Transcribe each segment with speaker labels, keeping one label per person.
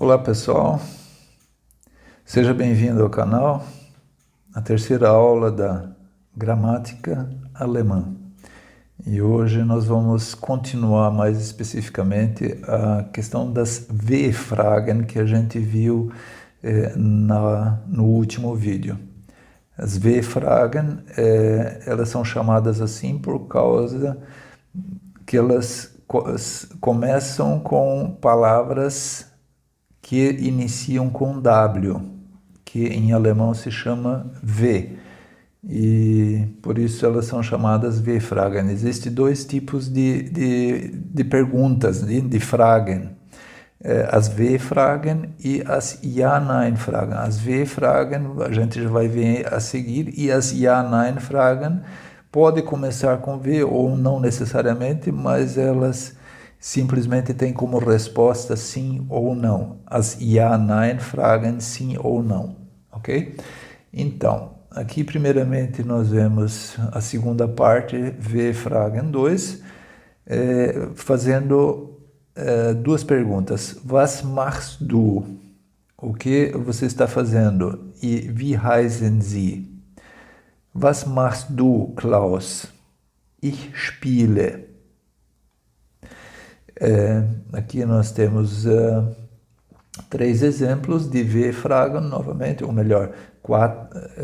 Speaker 1: Olá pessoal, seja bem-vindo ao canal, a terceira aula da gramática alemã. E hoje nós vamos continuar mais especificamente a questão das W-Fragen que a gente viu no último vídeo. As W-Fragen, elas são chamadas assim por causa que elas começam com palavras que iniciam com W, que em alemão se chama W, e por isso elas são chamadas W-Fragen. Existem dois tipos de perguntas, de Fragen, as W-Fragen e as Ja-Nein-Fragen. As W-Fragen a gente já vai ver a seguir, e as Ja-Nein-Fragen pode começar com V ou não necessariamente, mas elas simplesmente tem como resposta sim ou não. As Ja-Nein-Fragen, sim ou não, ok? Então, aqui primeiramente nós vemos a segunda parte, W-Fragen 2, fazendo duas perguntas. Was machst du? O que você está fazendo? E wie heißen Sie? Was machst du, Klaus? Ich spiele. Aqui nós temos três exemplos de W-Fragen, novamente, ou melhor,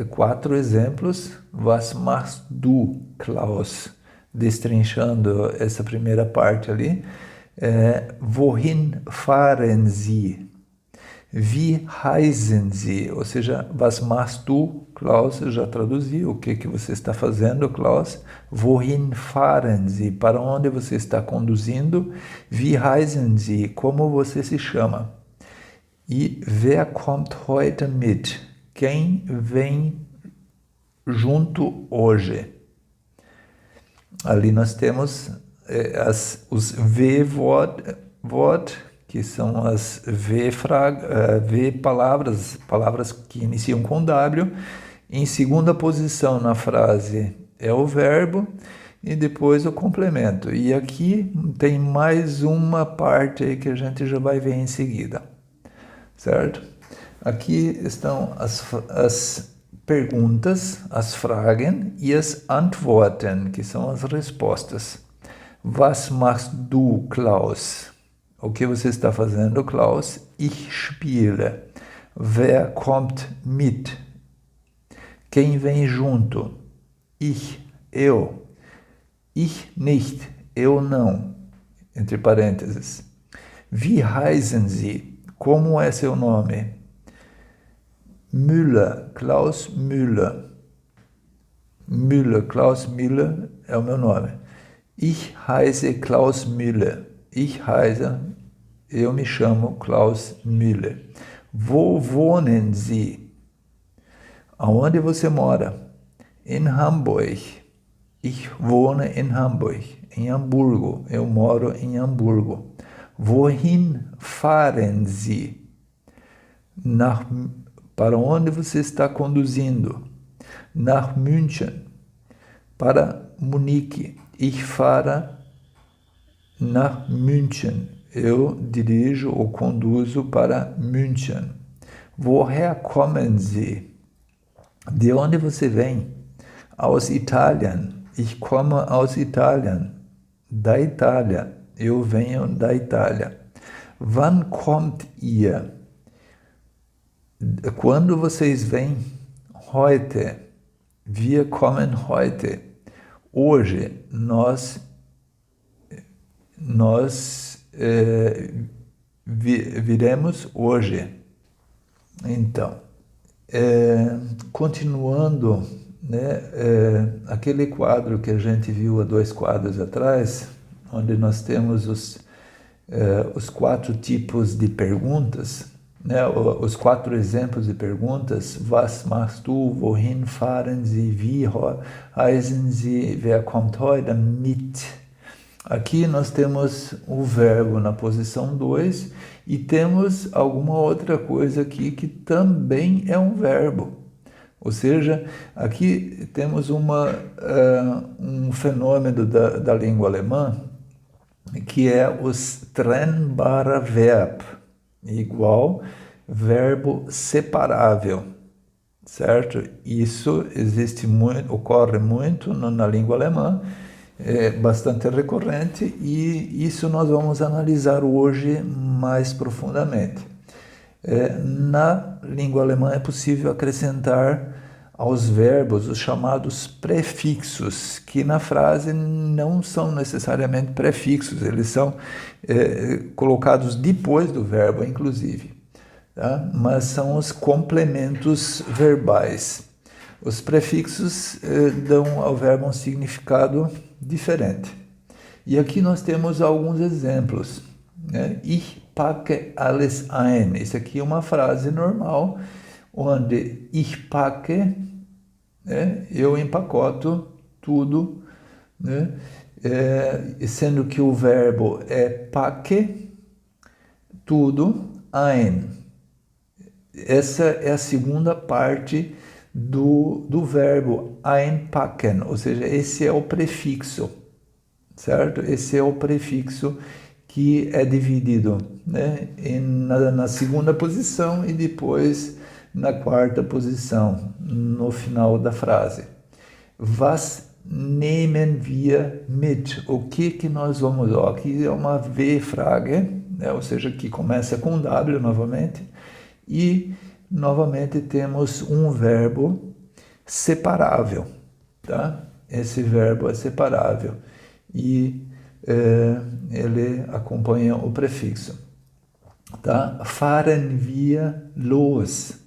Speaker 1: quatro exemplos. Was machst du, Klaus? Destrinchando essa primeira parte ali. Wohin fahren Sie? Wie heißen Sie? Ou seja, was machst du, Klaus? Eu já traduzi. O que você está fazendo, Klaus? Wohin fahren Sie? Para onde você está conduzindo? Wie heißen Sie? Como você se chama? E wer kommt heute mit? Quem vem junto hoje? Ali nós temos os W-Wort, que são as V-palavras, palavras que iniciam com W. Em segunda posição na frase é o verbo e depois o complemento. E aqui tem mais uma parte aí que a gente já vai ver em seguida, certo? Aqui estão as perguntas, as Fragen, e as Antworten, que são as respostas. Was machst du, Klaus? O que você está fazendo, Klaus? Ich spiele. Wer kommt mit? Quem vem junto? Ich, eu. Ich nicht, eu não. Entre parênteses. Wie heißen Sie? Como é seu nome? Müller, Klaus Müller. Müller, Klaus Müller é o meu nome. Ich heiße Klaus Müller. Ich heiße, eu me chamo Klaus Müller. Wo wohnen Sie? Aonde você mora? In Hamburg. Ich wohne in Hamburg. Em Hamburgo. Eu moro em Hamburgo. Wohin fahren Sie? Para onde você está conduzindo? Nach München. Para Munique. Ich fahre nach München. Eu dirijo ou conduzo para München. Woher kommen Sie? De onde você vem? Aus Italien. Ich komme aus Italien. Da Itália. Eu venho da Itália. Wann kommt ihr? Quando vocês vêm? Heute. Wir kommen heute. Hoje, nós viremos hoje. Então, continuando, né, aquele quadro que a gente viu há 2 quadros atrás, onde nós temos os 4 tipos de perguntas, né, os 4 exemplos de perguntas: Was machst du? Wohin fahren Sie? Wie heißen Sie? Wer kommt heute mit? Aqui nós temos o verbo na posição 2 e temos alguma outra coisa aqui que também é um verbo. Ou seja, aqui temos um fenômeno da língua alemã que é os trennbare Verb. igual verbo separável, certo? Isso existe muito, ocorre muito na língua alemã, é bastante recorrente, e isso nós vamos analisar hoje mais profundamente. Na língua alemã é possível acrescentar aos verbos os chamados prefixos, que na frase não são necessariamente prefixos, eles são colocados depois do verbo, inclusive, tá? Mas são os complementos verbais. Os prefixos dão ao verbo um significado diferente. E aqui nós temos alguns exemplos. Ich packe alles ein. Isso aqui é uma frase normal, onde ich packe, eu empacoto tudo, sendo que o verbo é packe, tudo, ein. Essa é a segunda parte do verbo einpacken, ou seja, esse é o prefixo, certo? Esse é o prefixo que é dividido, na segunda posição e depois na quarta posição, no final da frase. Was nehmen wir mit? O que nós vamos... Aqui é uma V-frage, ou seja, que começa com W novamente, e novamente temos um verbo separável, tá? Esse verbo é separável e ele acompanha o prefixo, tá? Fahren wir los?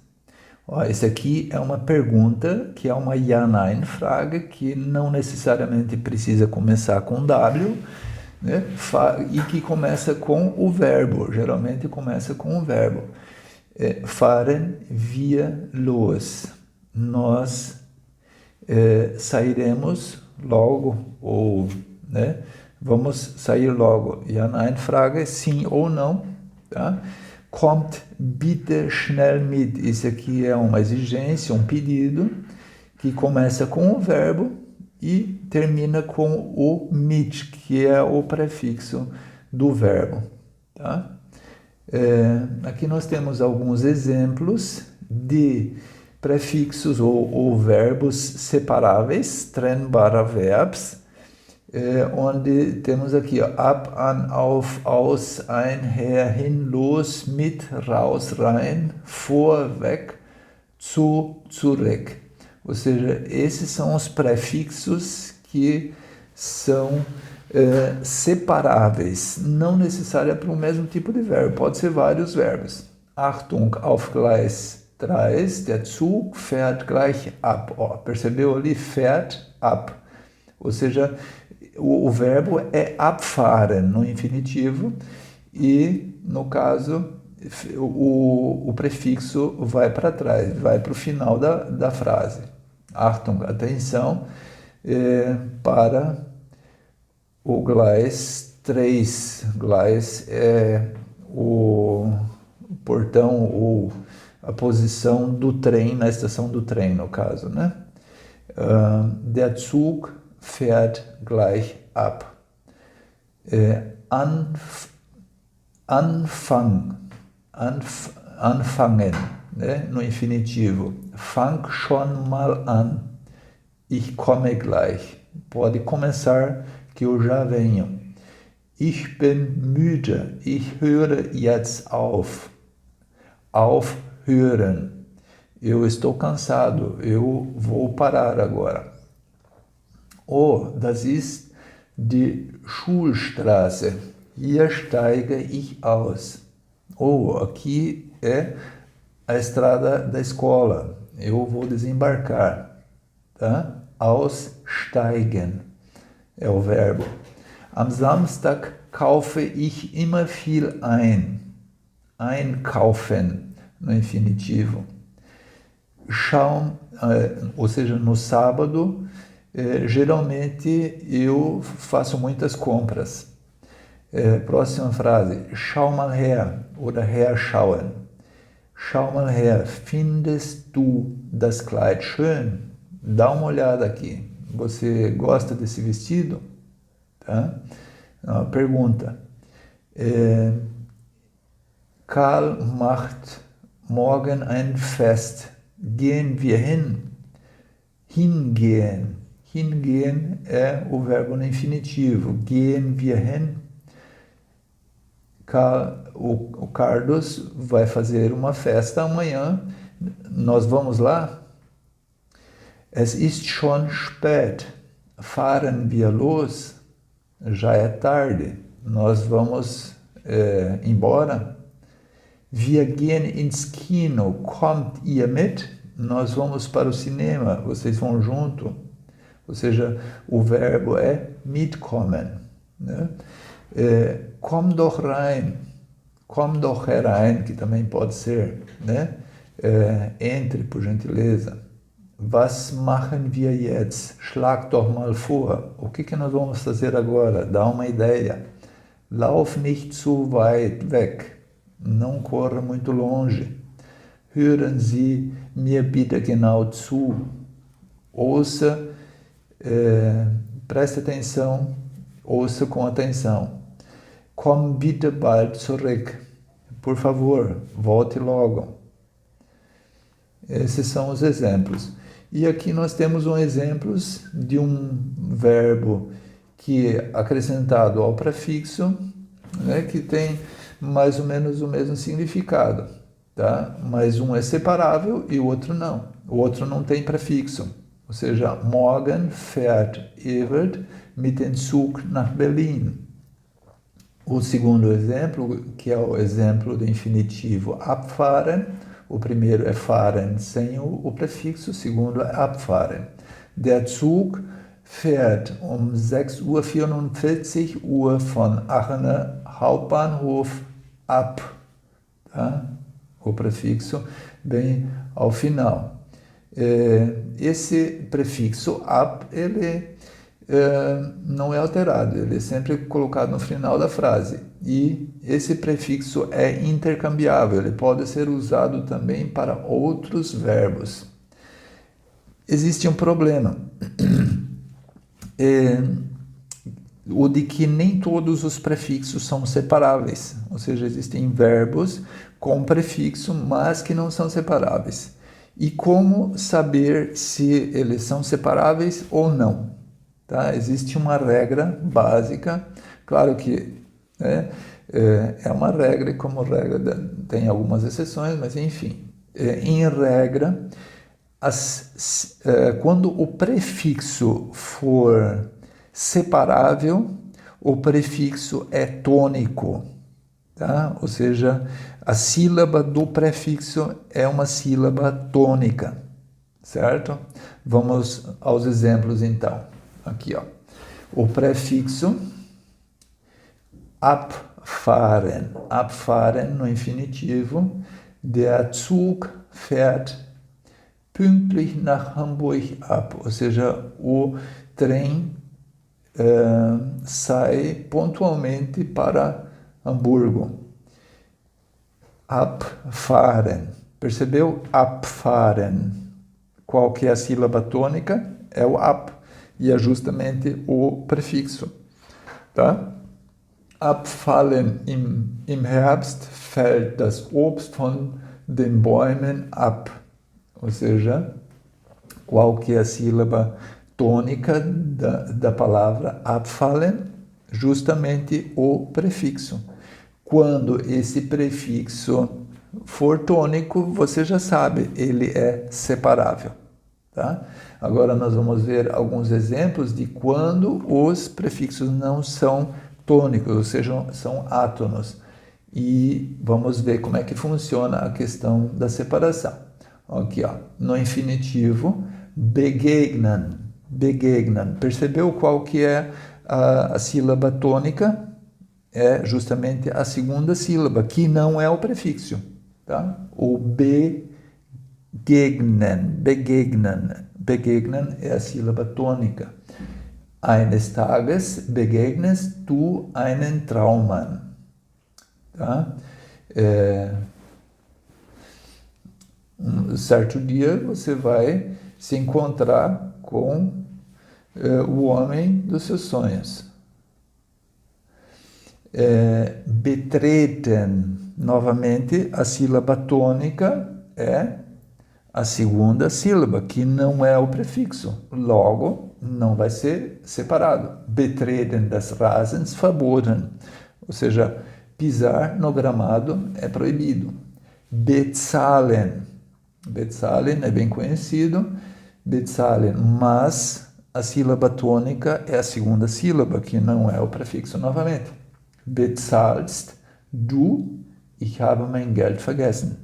Speaker 1: Esse aqui é uma pergunta, que é uma Ja-Nein-Frage, que não necessariamente precisa começar com W, e que começa com o verbo, geralmente começa com o verbo. Fahren wir los? Nós sairemos logo, ou vamos sair logo. Ja-Nein-Frage, sim ou não, tá? Kommt bitte schnell mit. Isso aqui é uma exigência, um pedido, que começa com o verbo e termina com o mit, que é o prefixo do verbo, tá? Aqui nós temos alguns exemplos de prefixos ou verbos separáveis, trennbare Verbs, onde temos aqui, ab, an, auf, aus, ein, her, hin, los, mit, raus, rein, vor, weg, zu, zurück. Ou seja, esses são os prefixos que são separáveis, não necessária para o mesmo tipo de verbo, pode ser vários verbos. Achtung, auf Gleis 3, der Zug fährt gleich ab. Percebeu ali? Fährt ab. Ou seja, o verbo é abfahren no infinitivo e, no caso, o prefixo vai para trás, vai para o final da frase. Achtung, atenção, para o Gleis 3. Gleis é o portão ou a posição do trem, na estação do trem, no caso, né? Der Zug fährt gleich ab. Anfangen, no infinitivo. Fang schon mal an. Ich komme gleich. Pode começar, que eu já venho. Ich bin müde. Ich höre jetzt auf. Aufhören. Eu estou cansado. Eu vou parar agora. Das ist die Schulstraße. Hier steige ich aus. Aqui é a estrada da escola. Eu vou desembarcar. Tá? Aussteigen é o verbo. Am Samstag kaufe ich immer viel ein. Einkaufen, no infinitivo. Ou seja, no sábado, geralmente eu faço muitas compras. Próxima frase. Schau mal her oder herschauen. Schau mal her. Findest du das Kleid schön? Dá uma olhada aqui. Você gosta desse vestido? Tá? Pergunta. Karl macht morgen ein Fest. Gehen wir hin? Hingehen. Hingehen é o verbo no infinitivo. Gehen wir hin? O Carlos vai fazer uma festa amanhã. Nós vamos lá? Es ist schon spät. Fahren wir los? Já é tarde. Nós vamos embora? Wir gehen ins Kino. Kommt ihr mit? Nós vamos para o cinema. Vocês vão junto? Ou seja, o verbo é mitkommen. Né? Komm doch rein. Komm doch herein, que também pode ser. Né? Entre, por gentileza. Was machen wir jetzt? Schlag doch mal vor. O que nós vamos fazer agora? Dá uma ideia. Lauf nicht zu weit weg. Não corra muito longe. Hören Sie mir bitte genau zu. Ouça, preste atenção, ouça com atenção. Komm bitte bald zurück. Por favor, volte logo. Esses são os exemplos. E aqui nós temos exemplos de um verbo que é acrescentado ao prefixo, né, que tem mais ou menos o mesmo significado, tá? Mas um é separável e o outro não. O outro não tem prefixo. Ou seja, morgen fährt Evert mit dem Zug nach Berlin. O segundo exemplo, que é o exemplo do infinitivo abfahren, o primeiro é fahren sem o prefixo, o segundo é abfahren. Der Zug fährt um 6:44 Uhr von Aachener Hauptbahnhof ab. Tá? O prefixo bem ao final. Esse prefixo ab, ele não é alterado, ele é sempre colocado no final da frase. E esse prefixo é intercambiável, ele pode ser usado também para outros verbos. Existe um problema, o de que nem todos os prefixos são separáveis, ou seja, existem verbos com prefixo, mas que não são separáveis. E como saber se eles são separáveis ou não? Tá? Existe uma regra básica, claro que é uma regra, e como regra tem algumas exceções, mas enfim, em regra, quando o prefixo for separável, o prefixo é tônico, tá? Ou seja, a sílaba do prefixo é uma sílaba tônica, certo? Vamos aos exemplos então. Aqui, ó. O prefixo abfahren. Abfahren no infinitivo. Der Zug fährt pünktlich nach Hamburg ab. Ou seja, o trem sai pontualmente para Hamburgo. Abfahren. Percebeu? Abfahren. Qual que é a sílaba tônica? É o ab. E é justamente o prefixo. Tá? Abfallen im Herbst fällt das Obst von den Bäumen ab. Ou seja, qual que é a sílaba tônica da palavra abfallen? Justamente o prefixo. Quando esse prefixo for tônico, você já sabe, ele é separável. Tá? Agora nós vamos ver alguns exemplos de quando os prefixos não são tônicos, ou seja, são átonos. E vamos ver como é que funciona a questão da separação. Aqui, ó, no infinitivo, begegnen. Begegnen. Percebeu qual que é a sílaba tônica? É justamente a segunda sílaba, que não é o prefixo. Tá? O begegnen. Begegnen é a sílaba tônica. Eines Tages begegnest du einen Traummann. Tá? Um certo dia você vai se encontrar com o homem dos seus sonhos. Betreten. novamente, a sílaba tônica é a segunda sílaba, que não é o prefixo. Logo, não vai ser separado. Betreten des Rasens verboten. Ou seja, pisar no gramado é proibido. Bezahlen. Bezahlen é bem conhecido. Bezahlen, mas a sílaba tônica é a segunda sílaba, que não é o prefixo novamente. Bezahlst du, ich habe mein Geld vergessen.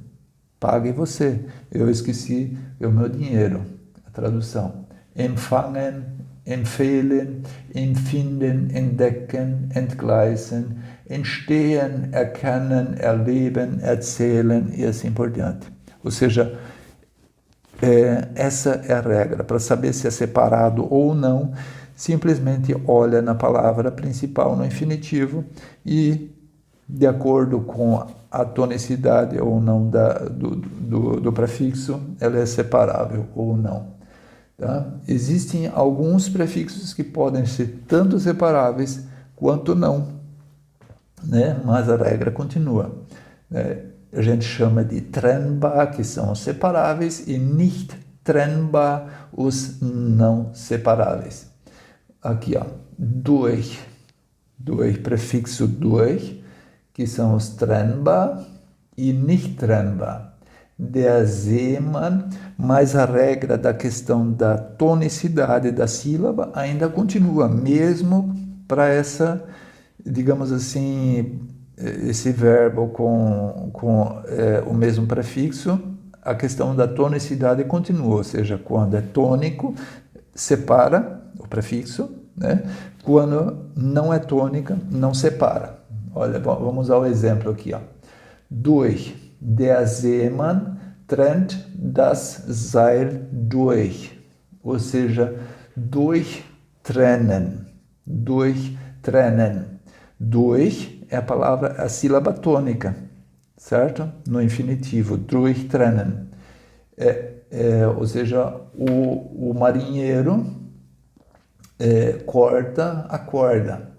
Speaker 1: Pague você, eu esqueci o meu dinheiro. A tradução. Empfangen, empfehlen, empfinden, entdecken, entgleisen, entstehen, erkennen, erleben, erzählen e assim por diante. Ou seja, essa é a regra. Para saber se é separado ou não, simplesmente olha na palavra principal no infinitivo e, de acordo com a tonicidade ou não do prefixo, ela é separável ou não. Tá? Existem alguns prefixos que podem ser tanto separáveis quanto não, né? Mas a regra continua. A gente chama de trennbar, que são os separáveis, e nicht trennbar, os não separáveis. Aqui, ó, durch, prefixo durch, que são os trennbar e nicht trennbar. Der Seemann, mas a regra da questão da tonicidade da sílaba ainda continua, mesmo para essa, digamos assim, esse verbo com o mesmo prefixo, a questão da tonicidade continua, ou seja, quando é tônico, separa o prefixo, né? Quando não é tônica, não separa. Olha, vamos ao exemplo aqui, ó. Durch, der Seemann trennt das Seil durch, ou seja, durchtrennen, durch é a palavra, a sílaba tônica, certo? No infinitivo, durchtrennen. Ou seja, o marinheiro corta a corda,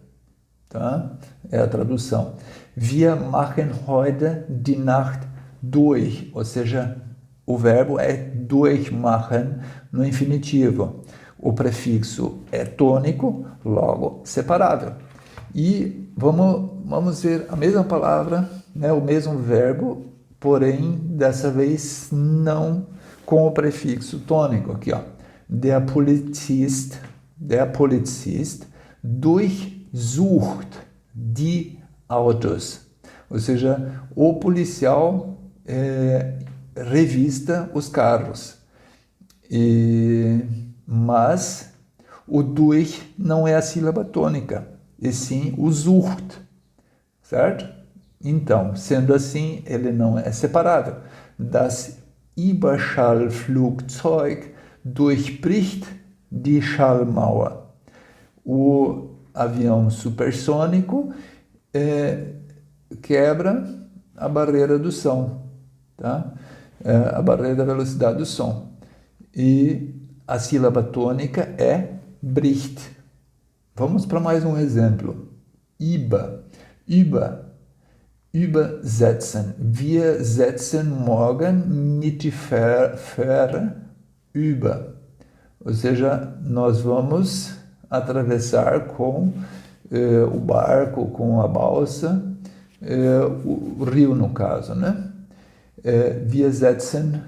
Speaker 1: tá? É a tradução. Wir machen heute die Nacht durch, ou seja, o verbo é durchmachen no infinitivo. O prefixo é tônico, logo separável. E vamos ver a mesma palavra, né, o mesmo verbo, porém, dessa vez não com o prefixo tônico. Aqui, ó. Der Polizist durchsucht die Autos. Ou seja, o policial revista os carros. Mas o durch não é a sílaba tônica, e sim o sucht, certo? Então, sendo assim, ele não é separável. Das Überschallflugzeug durchbricht die Schallmauer. O avião supersônico quebra a barreira do som, tá? A barreira da velocidade do som. E a sílaba tônica é bricht. Vamos para mais um exemplo. Übersetzen. Wir setzen morgen mit die Fähre über. Ou seja, nós vamos atravessar com o barco, com a balsa, o rio no caso, né? Wir setzen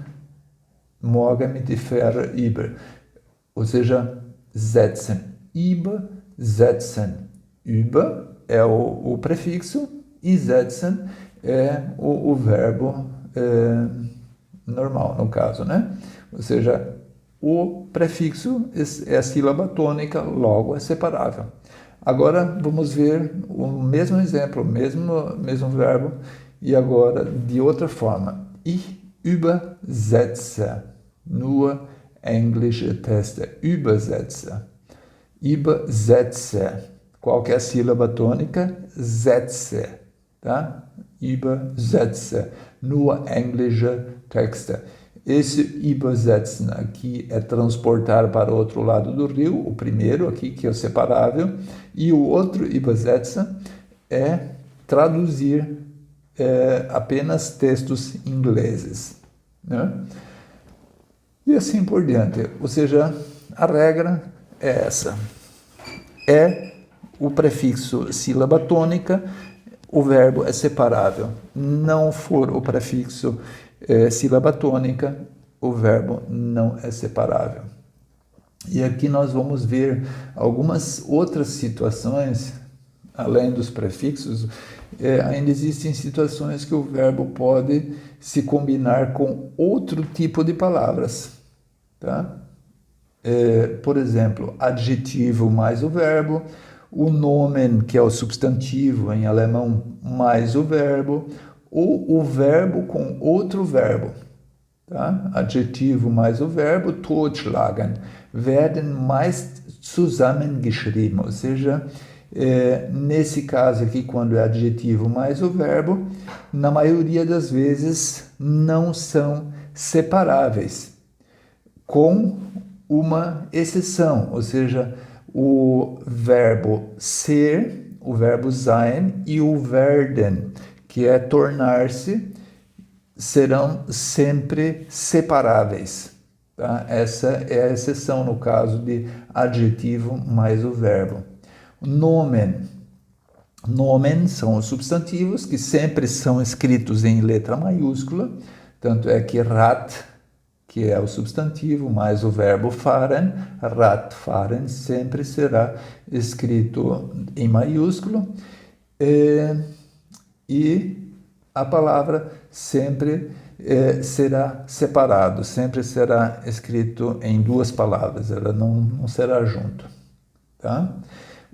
Speaker 1: morgen mit die Fähre über. Ou seja, setzen. Übersetzen. Über é o prefixo e setzen é o verbo normal, no caso, né? Ou seja, o prefixo é a sílaba tônica, logo é separável. Agora vamos ver o mesmo exemplo, o mesmo verbo, e agora de outra forma. Ich übersetze. Nur englische Texte. Übersetze. Qual que é a sílaba tônica? Setze. Tá? Übersetze. Nur englische Texte. Esse übersetzen aqui é transportar para o outro lado do rio, o primeiro aqui, que é o separável, e o outro übersetzen é traduzir apenas textos ingleses, né? E assim por diante. Ou seja, a regra é essa. É o prefixo sílaba tônica, o verbo é separável. Não for o prefixo sílaba tônica, o verbo não é separável. E aqui nós vamos ver algumas outras situações, além dos prefixos, ainda existem situações que o verbo pode se combinar com outro tipo de palavras, tá? Por exemplo, adjetivo mais o verbo, o nomen, que é o substantivo em alemão, mais o verbo, ou o verbo com outro verbo. Tá? Adjetivo mais o verbo, totschlagen, werden meist zusammengeschrieben, ou seja, nesse caso aqui, quando é adjetivo mais o verbo, na maioria das vezes não são separáveis, com uma exceção, ou seja, o verbo ser, o verbo sein e o werden, que é tornar-se, serão sempre separáveis. Tá? Essa é a exceção no caso de adjetivo mais o verbo. Nomen. Nomen são os substantivos que sempre são escritos em letra maiúscula, tanto é que rat, que é o substantivo, mais o verbo fahren, rat fahren, sempre será escrito em maiúsculo, e a palavra sempre será separado, sempre será escrito em duas palavras, ela não será junto. Tá?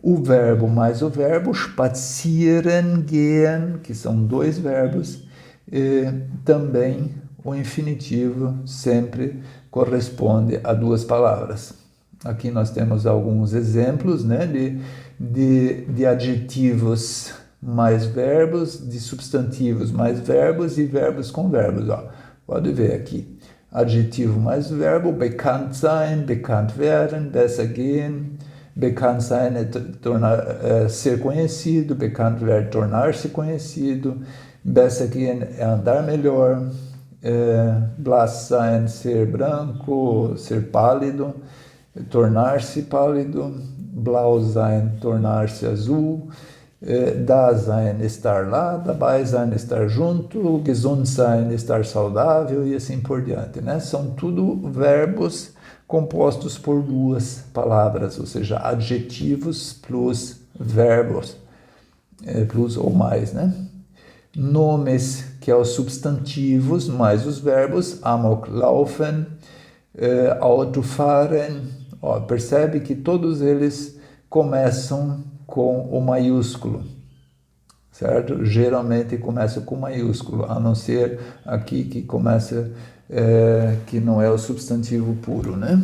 Speaker 1: O verbo mais o verbo, spazieren gehen, que são dois verbos, também o infinitivo sempre corresponde a duas palavras. Aqui nós temos alguns exemplos, né, de adjetivos mais verbos, de substantivos mais verbos e verbos com verbos. Ó. Pode ver aqui. Adjetivo mais verbo, bekannt sein, bekannt werden, besser gehen. Bekannt sein é ser conhecido, bekannt werden, tornar-se conhecido. Besser gehen é andar melhor. Blass sein, ser branco, ser pálido. Tornar-se pálido. Blau sein, tornar-se azul. Da sein, estar lá, dabei sein, estar junto, gesund sein, estar saudável e assim por diante, né? São tudo verbos compostos por duas palavras, ou seja, adjetivos plus verbos, plus ou mais, né? Nomes, que é os substantivos mais os verbos, amok laufen, auto fahren, ó, percebe que todos eles começam com o maiúsculo, certo? Geralmente começa com maiúsculo, a não ser aqui que começa, que não é o substantivo puro, né?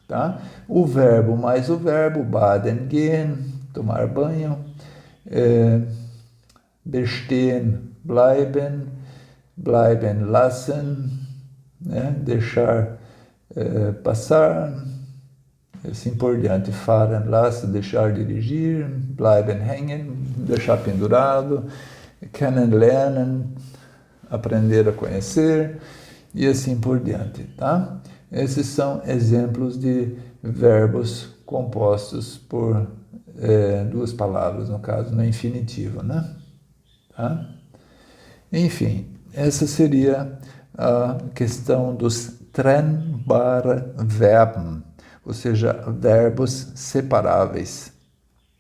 Speaker 1: Tá? O verbo mais o verbo, baden gehen, tomar banho, bestehen, bleiben, bleiben lassen, né? Deixar passar, assim por diante, fahren lassen, deixar dirigir, bleiben hängen, deixar pendurado, kennenlernen, aprender a conhecer, e assim por diante, tá? Esses são exemplos de verbos compostos por duas palavras, no caso, no infinitivo, né? Tá? Enfim, essa seria a questão dos trennbare Verben, ou seja, verbos separáveis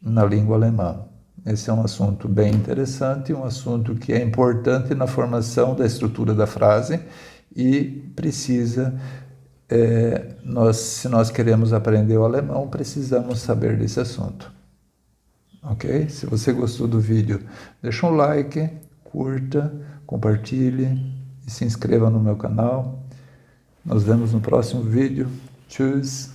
Speaker 1: na língua alemã. Esse é um assunto bem interessante, um assunto que é importante na formação da estrutura da frase e precisa, se nós queremos aprender o alemão, precisamos saber desse assunto. Ok? Se você gostou do vídeo, deixa um like, curta, compartilhe e se inscreva no meu canal. Nos vemos no próximo vídeo. Tschüss!